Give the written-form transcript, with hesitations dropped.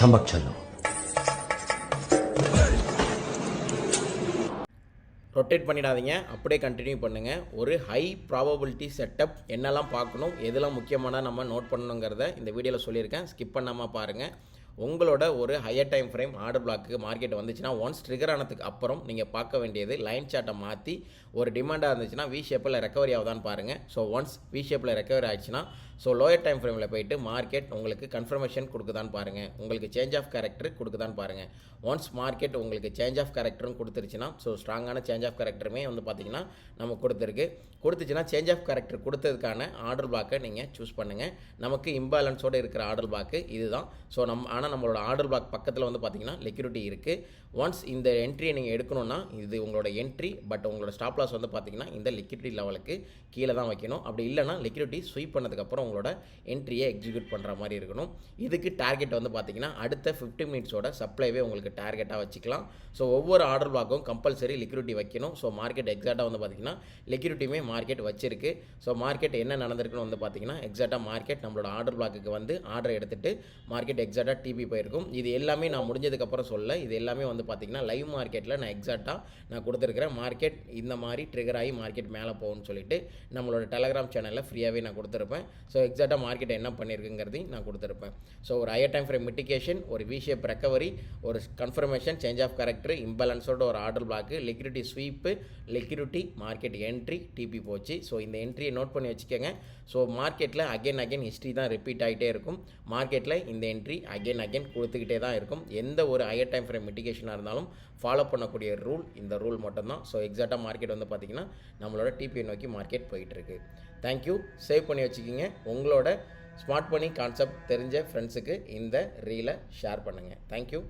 चमक चलो। ரொட்டேட் பண்ணிடாதீங்க, அப்படியே கண்டினியூ பண்ணுங்கள். ஒரு ஹை ப்ராபபிலிட்டி செட்டப் என்னெல்லாம் பார்க்கணும், எதெல்லாம் முக்கியமான நம்ம நோட் பண்ணணுங்கிறத இந்த வீடியோவில் சொல்லியிருக்கேன். ஸ்கிப் பண்ணாமல் பாருங்கள். உங்களோட ஒரு higher time frame order block market வந்துச்சுன்னா ஒன்ஸ் ட்ரிகர் ஆனதுக்கு அப்புறம் நீங்கள் பார்க்க வேண்டியது லைன் சார்ட்டை மாற்றி ஒரு டிமாண்டாக இருந்துச்சுன்னா வி ஷேப்பில் ரெக்கவரி ஆகுதான்னு பாருங்கள். ஸோ ஒன்ஸ் வி ஷேப்பில் ரெக்கவரி ஆகிடுச்சுன்னா ஸோ லோயர் டைம் ஃப்ரேமில் போயிட்டு மார்க்கெட் உங்களுக்கு கன்ஃபர்மேஷன் கொடுக்குதான்னு பாருங்கள், உங்களுக்கு சேஞ்ச் ஆஃப் கேரக்டர் கொடுக்குதான்னு பாருங்கள். ஒன்ஸ் மார்க்கெட் உங்களுக்கு சேஞ்ச் ஆஃப் கேரக்டரும் கொடுத்துருச்சுன்னா ஸோ ஸ்ட்ராங்கான சேஞ்ச் ஆஃப் கேரக்டருமே வந்து பார்த்திங்கன்னா நம்ம கொடுத்துச்சுன்னா சேஞ்ச் ஆஃப் கேரக்டர் கொடுத்ததுக்கான ஆர்டர் பிளாக்கை நீங்கள் சூஸ் பண்ணுங்கள். நமக்கு இம்பேலன்ஸோடு இருக்கிற ஆர்டர் பிளாக்கு இதுதான். ஸோ ஆனால் நம்மளோட ஆர்டர் பிளாக் பக்கத்தில் வந்து பார்த்திங்கன்னா லிக்விடிட்டி இருக்குது. ஒன்ஸ் இந்த என்ட்ரியை நீங்கள் எடுக்கணும்னா இது உங்களோட என்ட்ரி, பட் உங்களோட ஸ்டாப் லாஸ் வந்து பார்த்திங்கன்னா இந்த லிக்விடிட்டி லெவலுக்கு கீழே தான் வைக்கணும். அப்படி இல்லைனா லிக்விடிட்டி ஸ்வீப் பண்ணதுக்கப்புறம் உங்களோட என்ட்ரியை எக்ஸிக்யூட் பண்ணுற மாதிரி இருக்கணும். இதுக்கு டார்கெட் வந்து பார்த்திங்கன்னா அடுத்த 15 மினிட்ஸோட சப்ளைவே உங்களுக்கு டார்கெட்டாக வச்சுக்கலாம். ஸோ ஒவ்வொரு ஆர்டர் பிளாக்கும் கம்பல்சரி லிக்விடிட்டி வைக்கணும். ஸோ மார்க்கெட் எக்ஸாக்டாக வந்து பார்த்திங்கன்னா லிக்விடிட்டியுமே மார்க்கெட் வச்சிருக்கு. ஸோ மார்க்கெட் என்ன நடந்திருக்குன்னு வந்து பார்த்திங்கன்னா எக்ஸாக்டாக மார்க்கெட் நம்மளோட ஆர்டர் பிளாக்குக்கு வந்து ஆர்டர் எடுத்துகிட்டு மார்க்கெட் எக்ஸாக்டாக டிபி போயிருக்கும். இது எல்லாமே நான் முடிஞ்சதுக்கப்புறம் சொல்ல, இது எல்லாமே வந்து பார்த்திங்கன்னா லைவ் மார்க்கெட்டில் நான் எக்ஸாக்டாக நான் கொடுத்துருக்கிறேன். மார்க்கெட் இந்த மாதிரி ட்ரிகர் ஆகி மார்க்கெட் மேலே போகும்னு சொல்லிட்டு நம்மளோட டெலகிராம் சேனலில் ஃப்ரீயாகவே நான் கொடுத்துருப்பேன். ஸோ எக்ஸாக்டாக மார்க்கெட் என்ன பண்ணியிருக்குங்கிறதையும் நான் கொடுத்துருப்பேன். ஸோ ஒரு ஹையர் டைம் ஃப்ரேம் மிட்டிகேஷன், ஒரு வி ஷேப் ரெக்கவரி, ஒரு கன்ஃபர்மேஷன், சேஞ்ச் ஆஃப் கேரக்டர், இம்பேலன்ஸோட ஒரு order block, liquidity sweep, liquidity market entry, TP போச்சு. ஸோ இந்த என்ட்ரியை நோட் பண்ணி வச்சுக்கோங்க. ஸோ மார்க்கெட்டில் அகைன் ஹிஸ்ட்ரி தான் ரிப்பீட் ஆகிட்டே இருக்கும். மார்க்கெட்டில் இந்த என்ட்ரி அகைன் கொடுத்துக்கிட்டே தான் இருக்கும். எந்த ஒரு ஹையர் டைம் ஃப்ரேம் மிட்டிகேஷனாக இருந்தாலும் ஃபாலோ பண்ணக்கூடிய ரூல் இந்த ரூல் மட்டும்தான். ஸோ எக்ஸாக்டாக மார்க்கெட் வந்து பார்த்திங்கன்னா நம்மளோட டிபிஐ நோக்கி மார்க்கெட் போயிட்டுருக்கு. தேங்க்யூ. சேவ் பண்ணி வச்சுக்கிங்க. உங்களோட ஸ்மார்ட் மணி கான்செப்ட் தெரிஞ்ச ஃப்ரெண்ட்ஸுக்கு இந்த ரீலை ஷேர் பண்ணுங்கள். தேங்க்யூ.